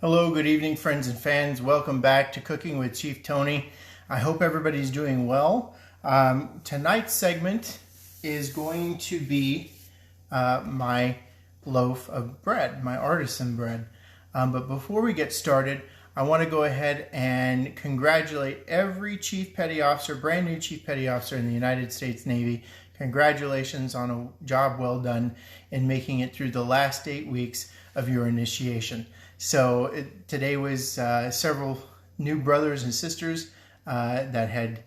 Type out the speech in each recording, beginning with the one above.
Hello, good evening, friends and fans. Welcome back to Cooking with Chief Tony. I hope everybody's doing well. Tonight's segment is going to be my loaf of bread, my artisan bread. But before we get started, I want to go ahead and congratulate every Chief Petty Officer, brand new Chief Petty Officer in the United States Navy. Congratulations on a job well done in making it through the last 8 weeks of your initiation. So today was several new brothers and sisters that had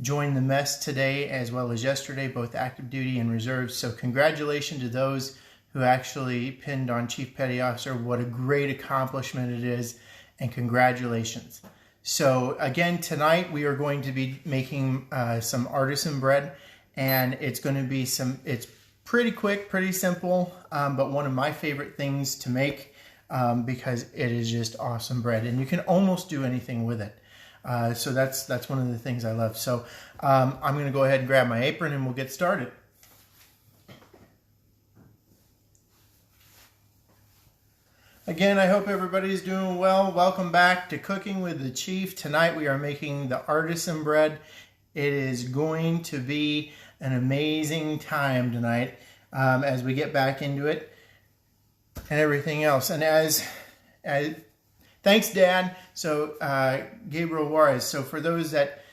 joined the mess today as well as yesterday, both active duty and reserves. So congratulations to those who actually pinned on Chief Petty Officer. What a great accomplishment it is, and congratulations. So again, tonight we are going to be making some artisan bread, and it's going to be it's pretty quick, pretty simple, but one of my favorite things to make. Because it is just awesome bread, and you can almost do anything with it. So that's one of the things I love. So I'm going to go ahead and grab my apron and we'll get started. Again, I hope everybody's doing well. Welcome back to Cooking with the Chief. Tonight we are making the artisan bread. It is going to be an amazing time tonight as we get back into it and everything else. And as thanks, Dad. So Gabriel Juarez. So for those that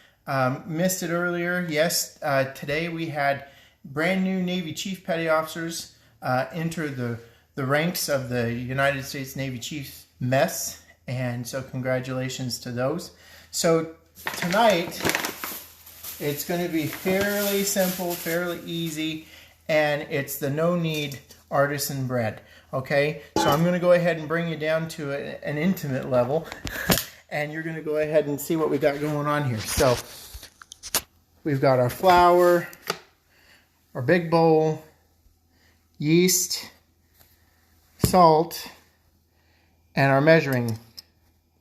missed it earlier, yes, today we had brand new Navy Chief Petty Officers enter the ranks of the United States Navy Chiefs Mess, and so congratulations to those. So tonight it's going to be fairly simple, fairly easy, and it's the no-knead artisan bread. Okay, so I'm going to go ahead and bring you down to an intimate level, and you're going to go ahead and see what we got going on here. So we've got our flour, our big bowl, yeast, salt, and our measuring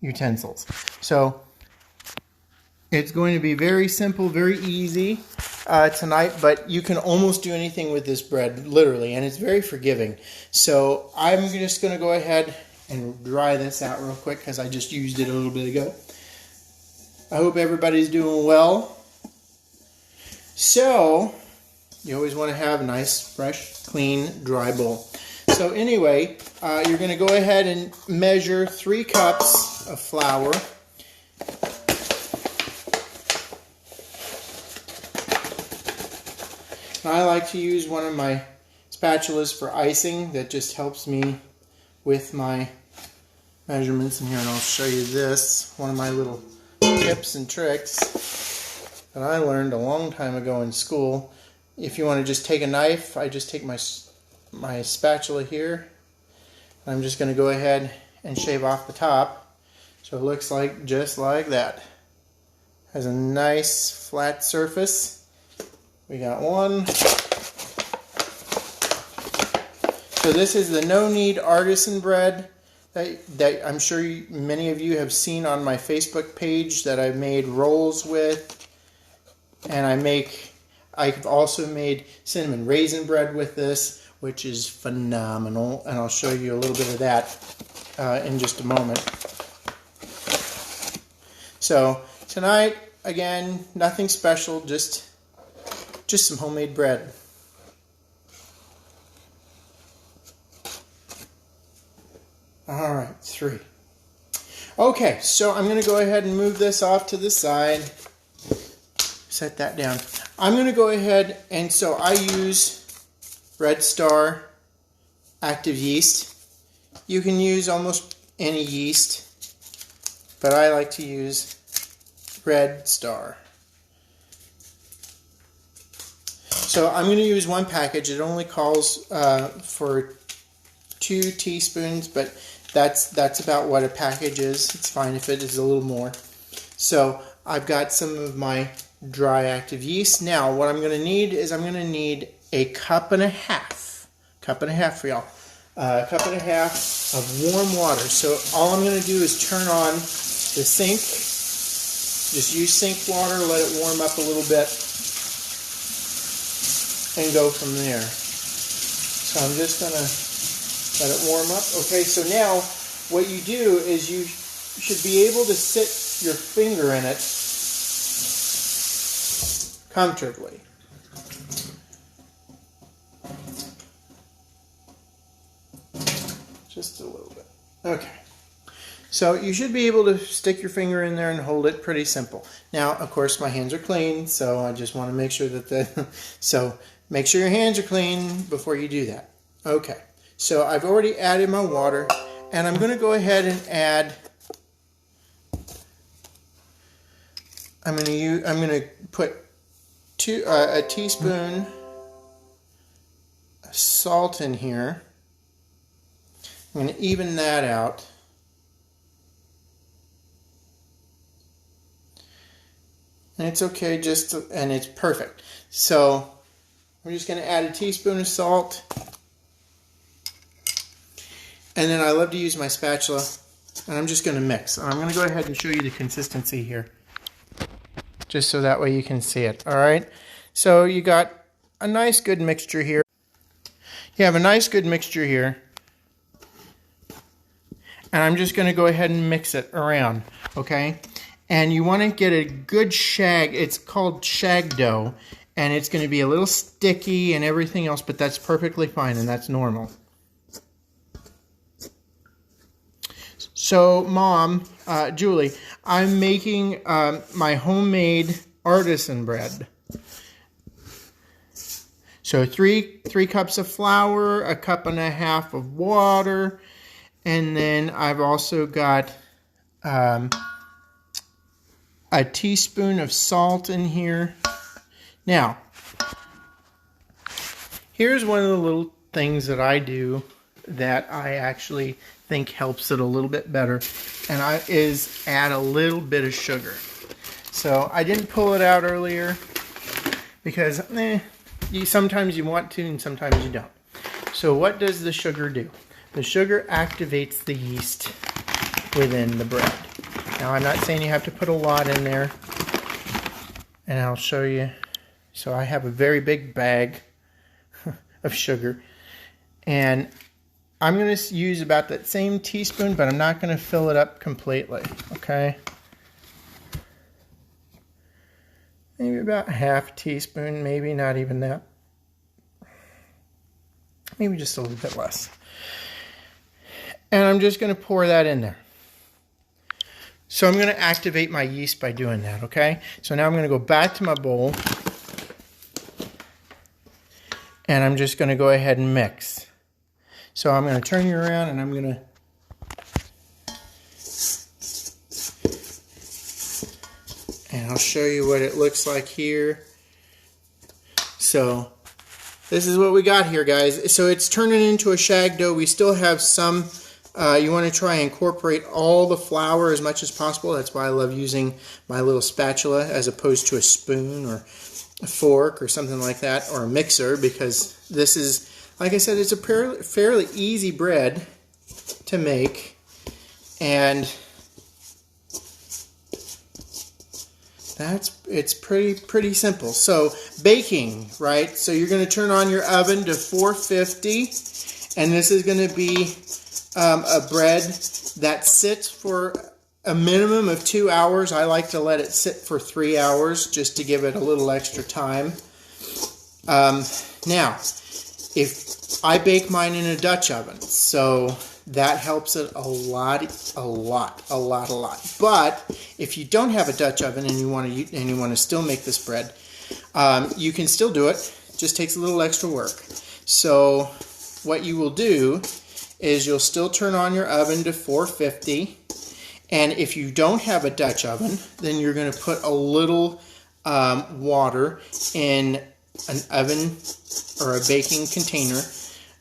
utensils. So it's going to be very simple, very easy tonight, but you can almost do anything with this bread, literally, and it's very forgiving. So I'm just going to go ahead and dry this out real quick because I just used it a little bit ago. I hope everybody's doing well. So you always want to have a nice, fresh, clean, dry bowl. So anyway, you're going to go ahead and measure 3 cups of flour. I like to use one of my spatulas for icing. That just helps me with my measurements in here, and I'll show you this, one of my little tips and tricks that I learned a long time ago in school. If you want to just take a knife, I just take my spatula here. I'm just going to go ahead and shave off the top, so it looks like just like that. Has a nice flat surface. We got one. So this is the no-knead artisan bread that I'm sure many of you have seen on my Facebook page that I've made rolls with. And I've also made cinnamon raisin bread with this, which is phenomenal. And I'll show you a little bit of that in just a moment. So tonight, again, nothing special, just some homemade bread. All right, 3. Okay, so I'm going to go ahead and move this off to the side. Set that down. I'm going to go ahead, and so I use Red Star active yeast. You can use almost any yeast, but I like to use Red Star. So I'm going to use 1 package. It only calls for 2 teaspoons, but that's about what a package is. It's fine if it is a little more. So I've got some of my dry active yeast. Now what I'm going to need is I'm going to need a cup and a half for y'all. A cup and a half of warm water. So all I'm going to do is turn on the sink. Just use sink water, let it warm up a little bit, and go from there. So I'm just going to let it warm up. Okay, so now what you do is you should be able to sit your finger in it comfortably. Just a little bit. Okay. So you should be able to stick your finger in there and hold it pretty simple. Now, of course, my hands are clean, so I just want to make sure that so make sure your hands are clean before you do that. Okay. So I've already added my water, and I'm going to go ahead and add. I'm going to put a teaspoon of salt in here. I'm going to even that out. And it's okay, and it's perfect. So we're just going to add a teaspoon of salt. And then I love to use my spatula. And I'm just going to mix. And I'm going to go ahead and show you the consistency here. Just so that way you can see it. All right. So you got a nice good mixture here. You have a nice good mixture here. And I'm just going to go ahead and mix it around. Okay. And you want to get a good shag. It's called shag dough. And it's going to be a little sticky and everything else. But that's perfectly fine. And that's normal. So, Mom, Julie, I'm making my homemade artisan bread. So 3 cups of flour, 1.5 cups of water, and then I've also got a teaspoon of salt in here. Now, here's one of the little things that I do that I actually think helps it a little bit better, and is add a little bit of sugar. So I didn't pull it out earlier because sometimes you want to and sometimes you don't. So what does the sugar do? The sugar activates the yeast within the bread. Now I'm not saying you have to put a lot in there, and I'll show you. So I have a very big bag of sugar, and I'm going to use about that same teaspoon, but I'm not going to fill it up completely, okay? Maybe about half teaspoon, maybe not even that. Maybe just a little bit less. And I'm just going to pour that in there. So I'm going to activate my yeast by doing that, okay? So now I'm going to go back to my bowl. And I'm just going to go ahead and mix. So I'm going to turn you around and I'm going to I'll show you what it looks like here. So this is what we got here, guys. So it's turning into a shag dough. We still have some, you want to try and incorporate all the flour as much as possible. That's why I love using my little spatula as opposed to a spoon or a fork or something like that, or a mixer, because this is, like I said, it's a fairly easy bread to make, and it's pretty simple. So baking, right? So you're going to turn on your oven to 450, and this is going to be a bread that sits for a minimum of 2 hours. I like to let it sit for 3 hours just to give it a little extra time. Now, if I bake mine in a Dutch oven, so that helps it a lot. But if you don't have a Dutch oven and you want to still make this bread, you can still do it. It just takes a little extra work. So what you will do is you'll still turn on your oven to 450, and if you don't have a Dutch oven, then you're going to put a little water in an oven or a baking container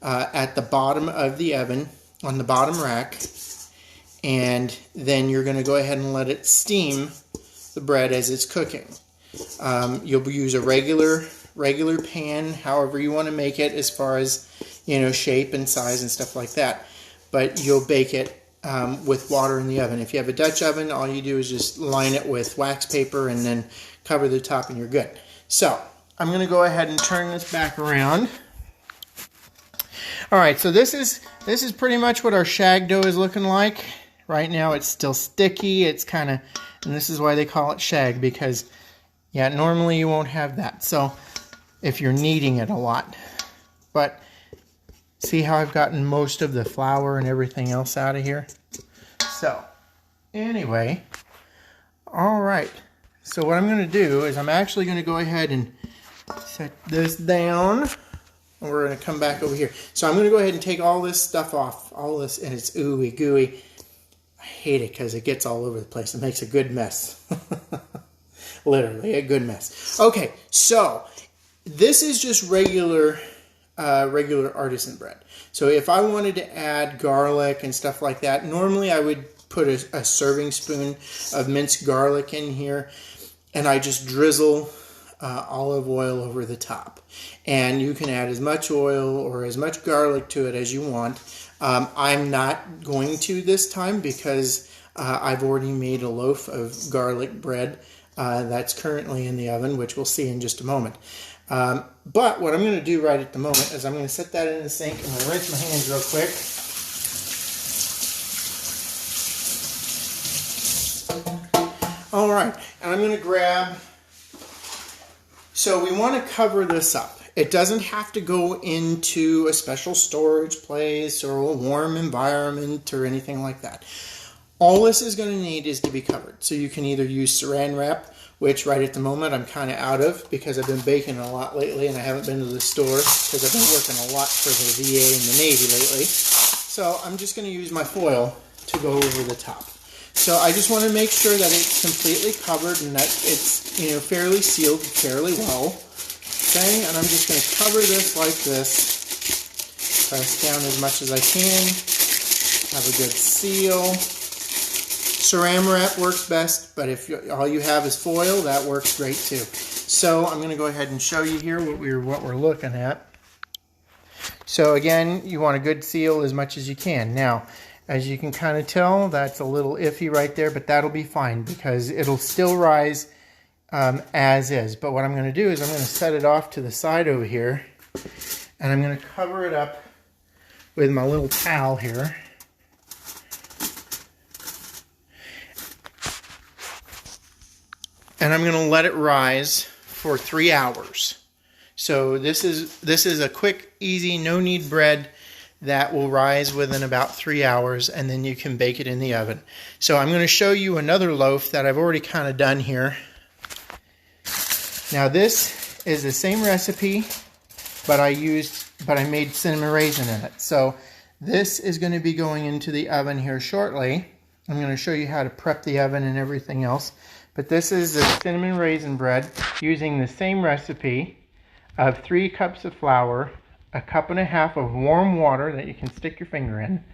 at the bottom of the oven, on the bottom rack, and then you're going to go ahead and let it steam the bread as it's cooking. You'll use a regular pan, however you want to make it, as far as, you know, shape and size and stuff like that. But you'll bake it with water in the oven. If you have a Dutch oven, all you do is just line it with wax paper and then cover the top and you're good. So I'm going to go ahead and turn this back around. All right, so this is pretty much what our shag dough is looking like. Right now it's still sticky. It's kind of, and this is why they call it shag, because yeah, normally you won't have that. So if you're kneading it a lot, but see how I've gotten most of the flour and everything else out of here? So anyway, all right. So what I'm going to do is I'm actually going to go ahead and set this down. And we're going to come back over here. So I'm going to go ahead and take all this stuff off. All this, and it's ooey gooey. I hate it because it gets all over the place. It makes a good mess. Literally a good mess. Okay, so this is just regular artisan bread. So if I wanted to add garlic and stuff like that, normally I would put a serving spoon of minced garlic in here, and I just drizzle olive oil over the top. And you can add as much oil or as much garlic to it as you want. I'm not going to this time because I've already made a loaf of garlic bread that's currently in the oven, which we'll see in just a moment. But what I'm going to do right at the moment is I'm going to set that in the sink. I'm going to rinse my hands real quick. All right, and I'm going to grab, so we want to cover this up. It doesn't have to go into a special storage place or a warm environment or anything like that. All this is going to need is to be covered. So you can either use saran wrap, which right at the moment I'm kind of out of because I've been baking a lot lately and I haven't been to the store because I've been working a lot for the VA and the Navy lately. So I'm just going to use my foil to go over the top. So I just want to make sure that it's completely covered and that it's, you know, fairly sealed fairly well. Okay, and I'm just going to cover this like this. Press down as much as I can. Have a good seal. Saran wrap works best, but if all you have is foil, that works great too. So I'm going to go ahead and show you here what we're looking at. So again, you want a good seal as much as you can. Now, as you can kind of tell, that's a little iffy right there, but that'll be fine because it'll still rise as is. But what I'm going to do is I'm going to set it off to the side over here, and I'm going to cover it up with my little towel here. And I'm going to let it rise for 3 hours. So this is a quick, easy, no-knead bread that will rise within about 3 hours, and then you can bake it in the oven. So I'm going to show you another loaf that I've already kind of done here. Now this is the same recipe, but I made cinnamon raisin in it. So this is going to be going into the oven here shortly. I'm going to show you how to prep the oven and everything else. But this is the cinnamon raisin bread using the same recipe of 3 cups of flour, 1.5 cups of warm water that you can stick your finger in,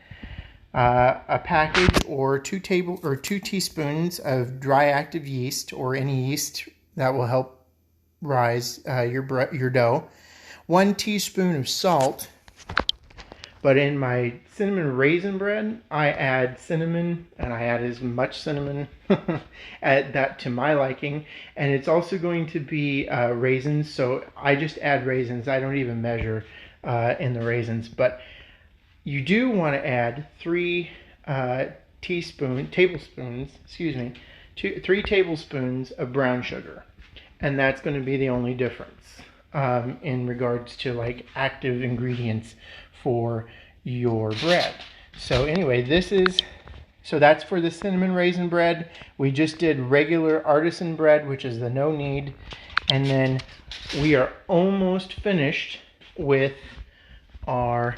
a package or 2 teaspoons of dry active yeast or any yeast that will help rise your dough, 1 teaspoon of salt. But in my cinnamon raisin bread, I add cinnamon, and I add as much cinnamon add that to my liking. And it's also going to be raisins, so I just add raisins. I don't even measure in the raisins. But you do want to add 3 tablespoons of brown sugar. And that's going to be the only difference in regards to like active ingredients for your bread. So anyway, so that's for the cinnamon raisin bread. We just did regular artisan bread, which is the no knead. And then we are almost finished with our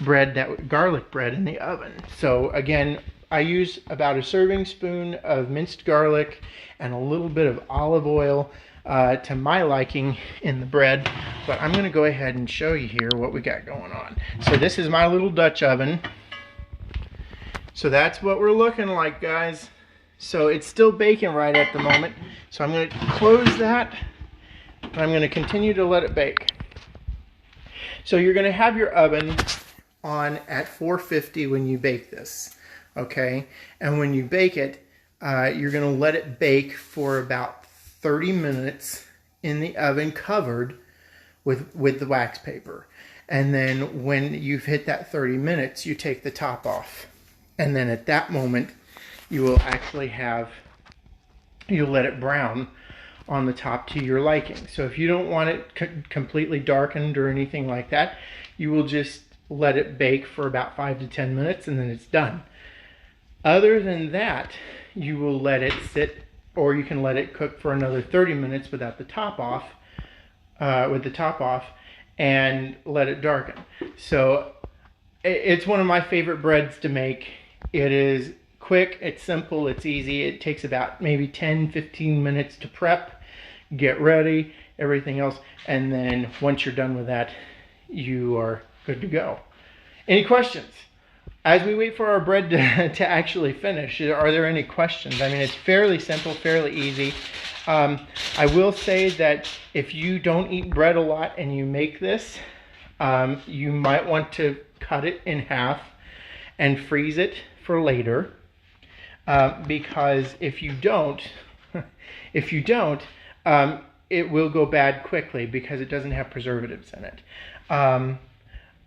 garlic bread in the oven. So again, I use about a serving spoon of minced garlic and a little bit of olive oil to my liking in the bread. But I'm going to go ahead and show you here what we got going on. So this is my little Dutch oven. So that's what we're looking like, guys. So it's still baking right at the moment. So I'm going to close that, and I'm going to continue to let it bake. So you're going to have your oven on at 450 when you bake this, okay? And when you bake it, you're going to let it bake for about 30 minutes in the oven covered with the wax paper. And then when you've hit that 30 minutes, you take the top off. And then at that moment, you will actually have, you'll let it brown on the top to your liking. So if you don't want it completely darkened or anything like that, you will just let it bake for about 5 to 10 minutes and then it's done. Other than that, you will let it sit, or you can let it cook for another 30 minutes without the top off, with the top off, and let it darken. So it's one of my favorite breads to make. It is quick, it's simple, it's easy. It takes about maybe 10-15 minutes to prep, get ready, everything else, and then once you're done with that, you are good to go. Any questions? As we wait for our bread to actually finish, are there any questions? I mean, it's fairly simple, fairly easy. I will say that if you don't eat bread a lot and you make this, you might want to cut it in half and freeze it for later. Because if you don't, it will go bad quickly because it doesn't have preservatives in it.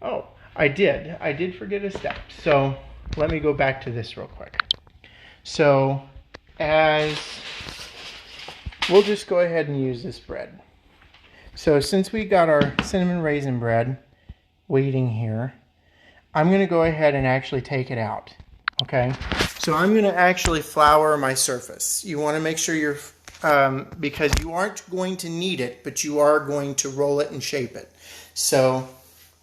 Oh, I did forget a step. So let me go back to this real quick. So we'll just go ahead and use this bread. So since we got our cinnamon raisin bread waiting here, I'm going to go ahead and actually take it out. Okay, so I'm going to actually flour my surface. You want to make sure you're, because you aren't going to knead it, but you are going to roll it and shape it. So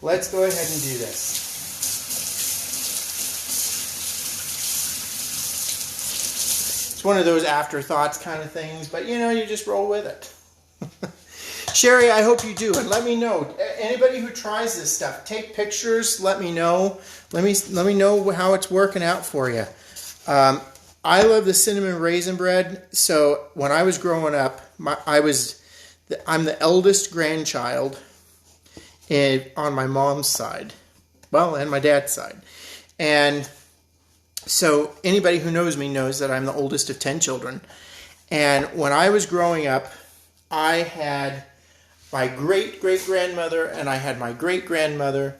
let's go ahead and do this. It's one of those afterthoughts kind of things, but you know, you just roll with it. Sherry, I hope you do, and let me know. Anybody who tries this stuff, take pictures. Let me know. Let me know how it's working out for you. I love the cinnamon raisin bread. So when I was growing up, I'm the eldest grandchild on my mom's side, well, and my dad's side, and so anybody who knows me knows that I'm the oldest of 10 children. And when I was growing up, I had my great-great-grandmother, and I had my great-grandmother,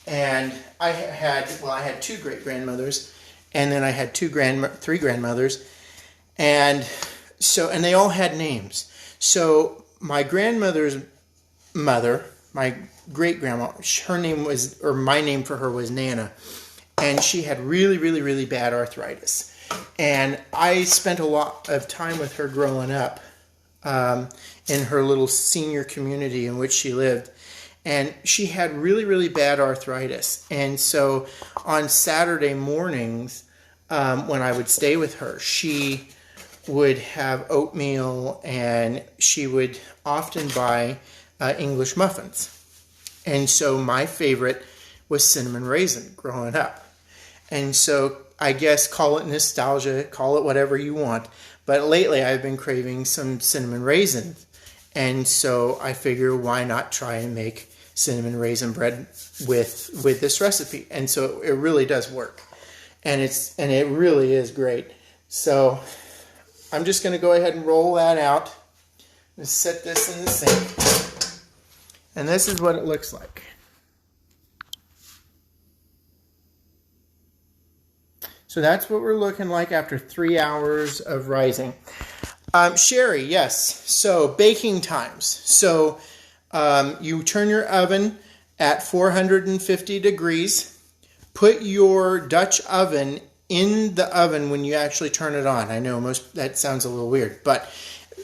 and I had two great-grandmothers, and then I had three grandmothers, and they all had names. So my grandmother's mother, my great-grandma, her name was, or my name for her was Nana, and she had really, really, really bad arthritis. And I spent a lot of time with her growing up, in her little senior community in which she lived. And she had really, really bad arthritis. And so on Saturday mornings, when I would stay with her, she would have oatmeal and she would often buy English muffins. And so my favorite was cinnamon raisin growing up. And so I guess call it nostalgia, call it whatever you want. But lately I've been craving some cinnamon raisins. And so I figure why not try and make cinnamon raisin bread with this recipe. And so it really does work. And it really is great. So I'm just going to go ahead and roll that out. Just set this in the sink. And this is what it looks like. So that's what we're looking like after 3 hours of rising. Sherry, yes. So baking times. So you turn your oven at 450 degrees. Put your Dutch oven in the oven when you actually turn it on. I know that sounds a little weird, but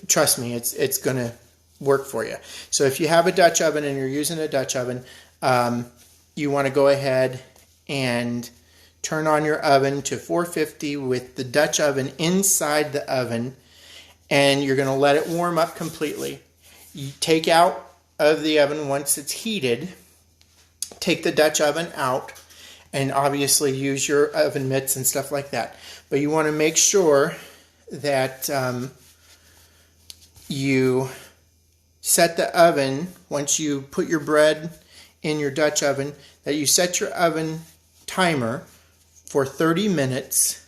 trust me, it's going to work for you. So if you have a Dutch oven and you're using a Dutch oven, you want to go ahead and turn on your oven to 450 with the Dutch oven inside the oven, and you're going to let it warm up completely. You take out of the oven once it's heated, take the Dutch oven out, and obviously use your oven mitts and stuff like that. But you want to make sure that you set the oven, once you put your bread in your Dutch oven, that you set your oven timer for 30 minutes,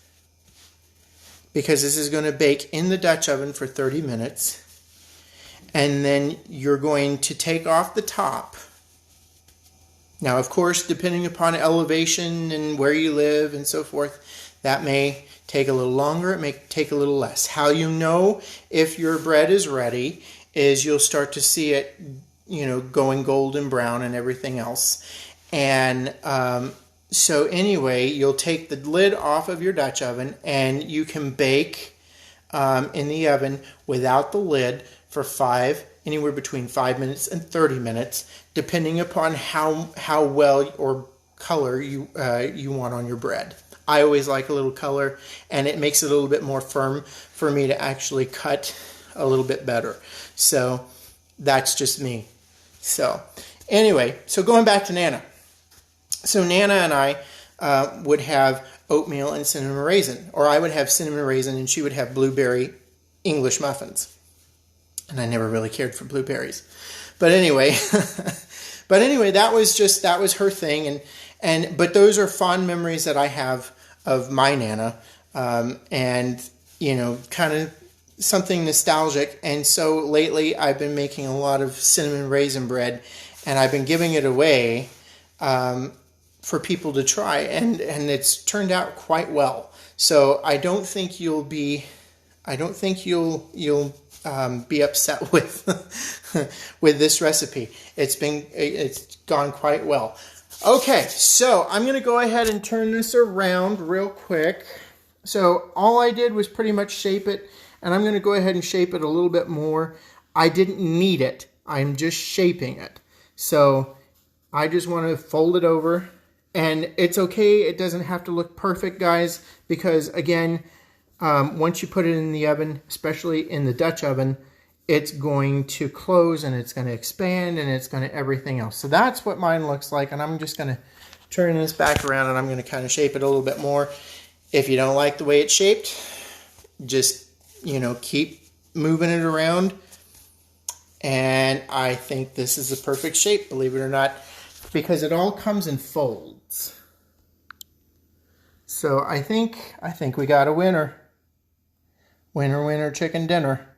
because this is going to bake in the Dutch oven for 30 minutes. And then you're going to take off the top Now, of course, depending upon elevation and where you live and so forth, that may take a little longer, it may take a little less. How you know if your bread is ready is you'll start to see it, you know, going golden brown and everything else. And so anyway, you'll take the lid off of your Dutch oven and you can bake in the oven without the lid for anywhere between 5 minutes and 30 minutes, depending upon how well or color you want on your bread. I always like a little color, and it makes it a little bit more firm for me to actually cut a little bit better. So that's just me. So anyway, so going back to Nana. So Nana and I would have oatmeal and cinnamon raisin, or I would have cinnamon raisin and she would have blueberry English muffins. And I never really cared for blueberries. But anyway, that was her thing. But those are fond memories that I have of my Nana, and you know, kind of something nostalgic. And so lately I've been making a lot of cinnamon raisin bread, and I've been giving it away for people to try, and it's turned out quite well. So I don't think you'll be upset with this recipe. It's gone quite well. Okay, so I'm going to go ahead and turn this around real quick. So all I did was pretty much shape it, and I'm going to go ahead and shape it a little bit more. I didn't knead it. I'm just shaping it. So I just want to fold it over, and it's okay. It doesn't have to look perfect, guys, because again, once you put it in the oven, especially in the Dutch oven, it's going to close and it's going to expand and it's going to everything else. So that's what mine looks like, and I'm just going to turn this back around and I'm going to kind of shape it a little bit more. If you don't like the way it's shaped, just, you know, keep moving it around. And I think this is the perfect shape, believe it or not, because it all comes in folds. So I think we got a winner. Winner, winner, chicken dinner.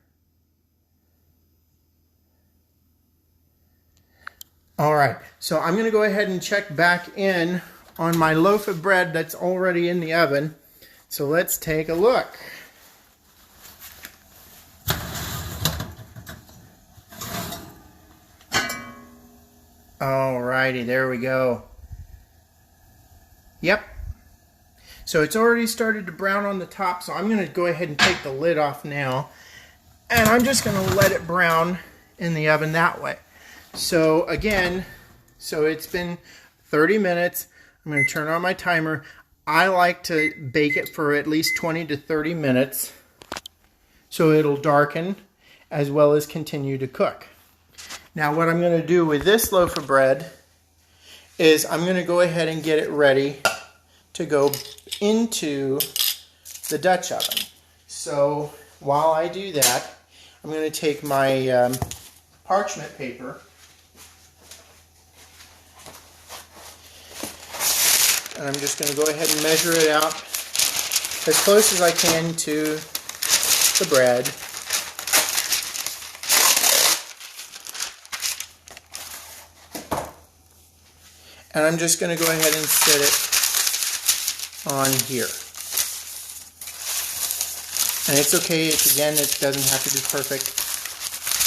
All right, so I'm going to go ahead and check back in on my loaf of bread that's already in the oven. So let's take a look. All righty, there we go. Yep. So it's already started to brown on the top, so I'm going to go ahead and take the lid off now. And I'm just going to let it brown in the oven that way. So again, it's been 30 minutes. I'm going to turn on my timer. I like to bake it for at least 20 to 30 minutes so it'll darken as well as continue to cook. Now what I'm going to do with this loaf of bread is I'm going to go ahead and get it ready to go into the Dutch oven. So while I do that, I'm going to take my parchment paper and I'm just going to go ahead and measure it out as close as I can to the bread. And I'm just going to go ahead and set it on here. And it's okay, again, it doesn't have to be perfect.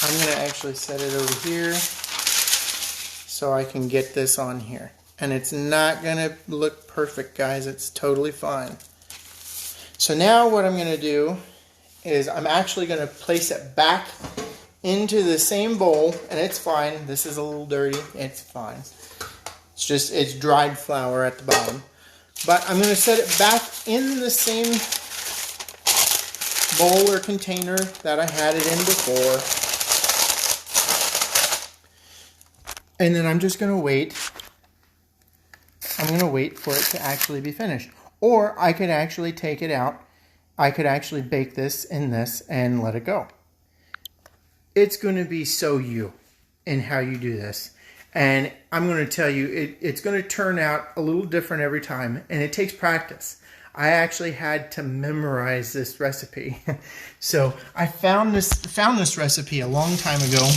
I'm going to actually set it over here so I can get this on here. And it's not going to look perfect, guys. It's totally fine. So now what I'm going to do is I'm actually going to place it back into the same bowl. And it's fine. This is a little dirty. It's fine. It's dried flour at the bottom. But I'm going to set it back in the same bowl or container that I had it in before. And then I'm just going to wait. I'm going to wait for it to actually be finished. Or I could actually take it out. I could actually bake this in this and let it go. It's going to be so you in how you do this. And I'm going to tell you, it's going to turn out a little different every time. And it takes practice. I actually had to memorize this recipe. So I found this recipe a long time ago.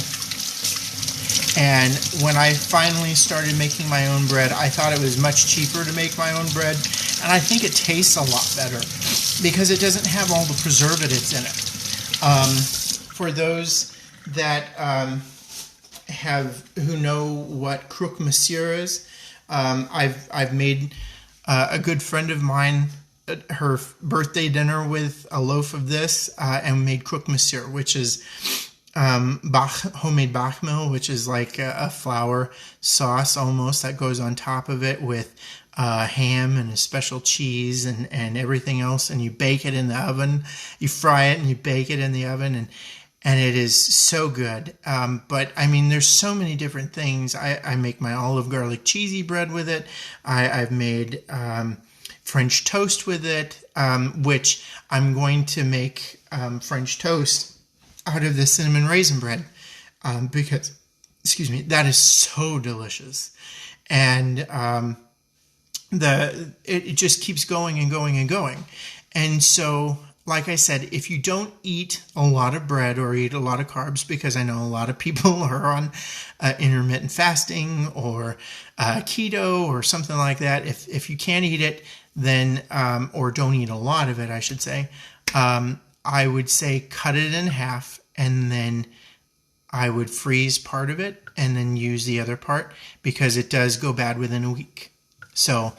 And when I finally started making my own bread, I thought it was much cheaper to make my own bread. And I think it tastes a lot better because it doesn't have all the preservatives in it. For those that who know what croque monsieur is, I've made a good friend of mine her birthday dinner with a loaf of this and made croque monsieur, which is homemade bachmel, which is like a flour sauce almost that goes on top of it with ham and a special cheese and everything else, and you bake it in the oven. You fry it and you bake it in the oven, and it is so good. But I mean, there's so many different things. I make my olive garlic cheesy bread with it. I've made French toast with it, which I'm going to make French toast out of the cinnamon raisin bread because, excuse me, that is so delicious. And it just keeps going and going and going. And so, like I said, if you don't eat a lot of bread or eat a lot of carbs, because I know a lot of people are on intermittent fasting or keto or something like that, if you can't eat it, then or don't eat a lot of it, I should say, I would say cut it in half, and then I would freeze part of it and then use the other part because it does go bad within a week. So,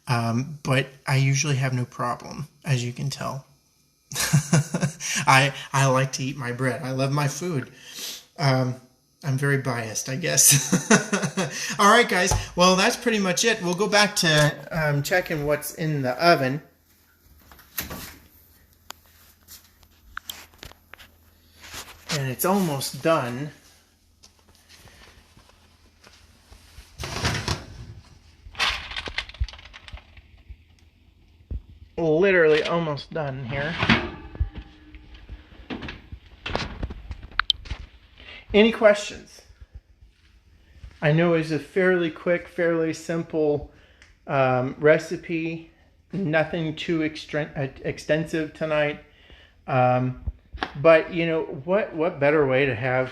but I usually have no problem, as you can tell. I like to eat my bread. I love my food. I'm very biased, I guess. All right, guys. Well, that's pretty much it. We'll go back to checking what's in the oven. And it's almost done. Literally almost done here. Any questions? I know it's a fairly quick, fairly simple recipe. Nothing too extensive tonight. But you know what better way to have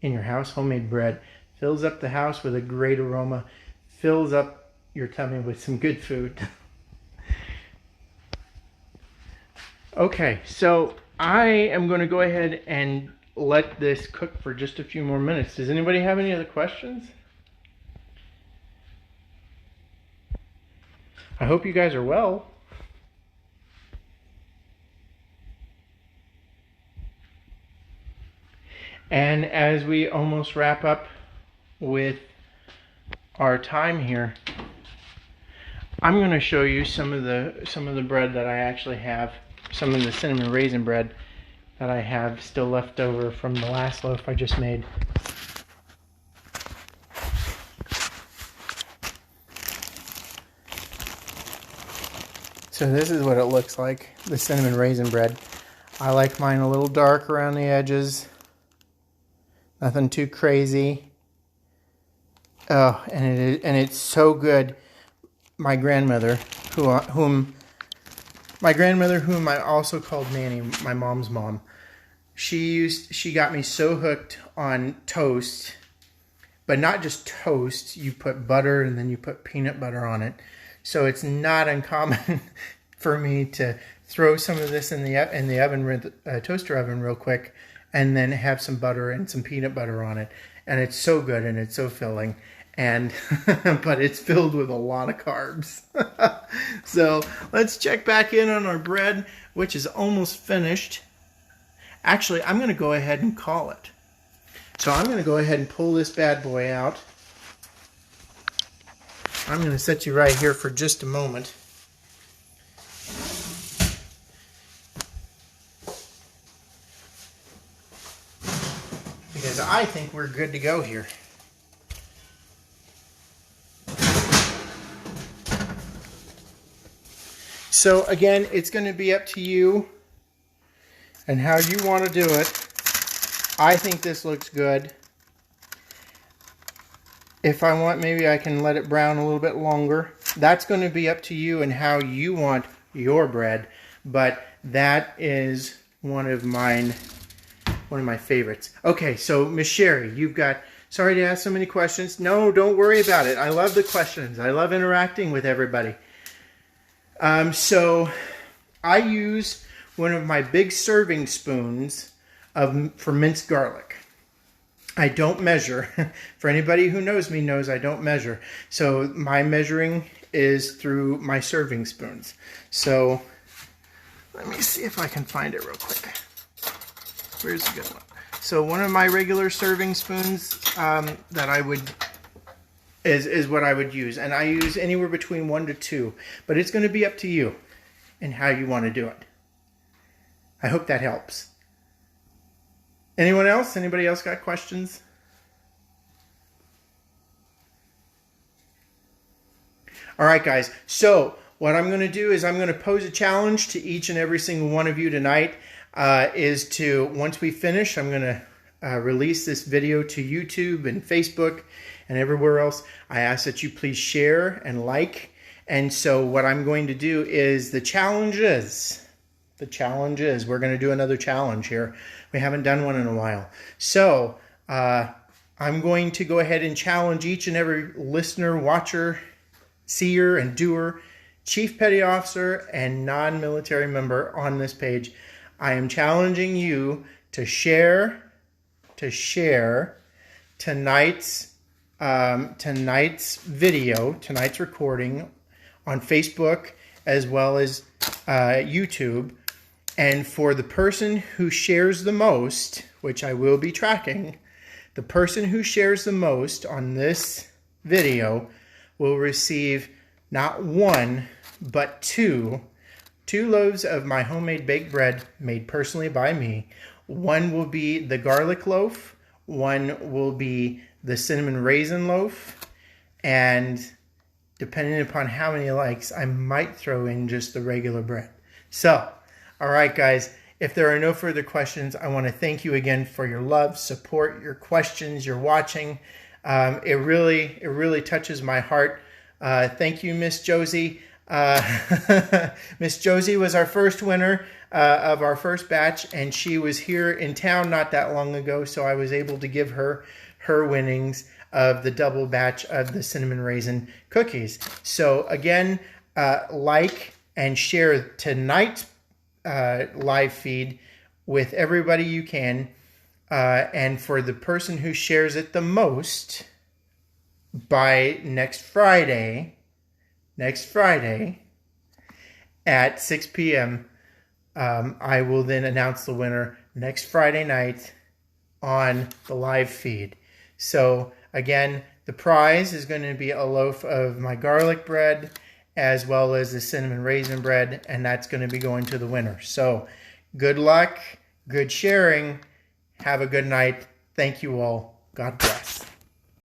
in your house homemade bread? Fills up the house with a great aroma, fills up your tummy with some good food. Okay, so I am going to go ahead and let this cook for just a few more minutes. Does anybody have any other questions? I hope you guys are well. And as we almost wrap up with our time here, I'm going to show you some of the bread that I actually have, some of the cinnamon raisin bread that I have still left over from the last loaf I just made. So this is what it looks like, the cinnamon raisin bread. I like mine a little dark around the edges. Nothing too crazy. Oh, and it's so good. My grandmother, whom I also called Nanny, my mom's mom, she got me so hooked on toast, but not just toast. You put butter and then you put peanut butter on it. So it's not uncommon for me to throw some of this in the oven, toaster oven, real quick, and then have some butter and some peanut butter on it. And it's so good and it's so filling. And but it's filled with a lot of carbs. So let's check back in on our bread, which is almost finished. Actually, I'm going to go ahead and call it. So I'm going to go ahead and pull this bad boy out. I'm going to set you right here for just a moment. Because I think we're good to go here. So again, it's going to be up to you and how you want to do it. I think this looks good. If I want, maybe I can let it brown a little bit longer. That's going to be up to you and how you want your bread. But that is one of my favorites. Okay, so Miss Sherry, you've got Sorry to ask so many questions. No, don't worry about it. I love the questions. I love interacting with everybody. So I use one of my big serving spoons for minced garlic. I don't measure. For anybody who knows me knows I don't measure. So my measuring is through my serving spoons. So let me see if I can find it real quick. Where's the good one? So one of my regular serving spoons that I would is what I would use, and I use anywhere between 1 to 2. But it's going to be up to you and how you want to do it. I hope that helps. Anyone else? Anybody else got questions? All right, guys. So what I'm going to do is I'm going to pose a challenge to each and every single one of you tonight. Is to, once we finish, I'm going to release this video to YouTube and Facebook and everywhere else. I ask that you please share and like. And so what I'm going to do is the challenge is we're going to do another challenge here. We haven't done one in a while. So I'm going to go ahead and challenge each and every listener, watcher, seer, and doer, chief petty officer, and non-military member on this page. I am challenging you to share tonight's video, tonight's recording on Facebook as well as YouTube. And for the person who shares the most, which I will be tracking, the person who shares the most on this video will receive not 1, but 2 loaves of my homemade baked bread made personally by me. One will be the garlic loaf, one will be the cinnamon raisin loaf, and depending upon how many likes, I might throw in just the regular bread. So, all right, guys, if there are no further questions, I want to thank you again for your love, support, your questions, your watching. It really touches my heart. Thank you, Miss Josie. Miss Josie was our first winner of our first batch, and she was here in town not that long ago, so I was able to give her winnings of the double batch of the cinnamon raisin cookies. So again, like and share tonight's live feed with everybody you can, and for the person who shares it the most, by next Friday at 6 p.m., I will then announce the winner next Friday night on the live feed. So again, the prize is going to be a loaf of my garlic bread as well as the cinnamon raisin bread, and that's going to be going to the winner. So good luck, good sharing, have a good night. Thank you all. God bless.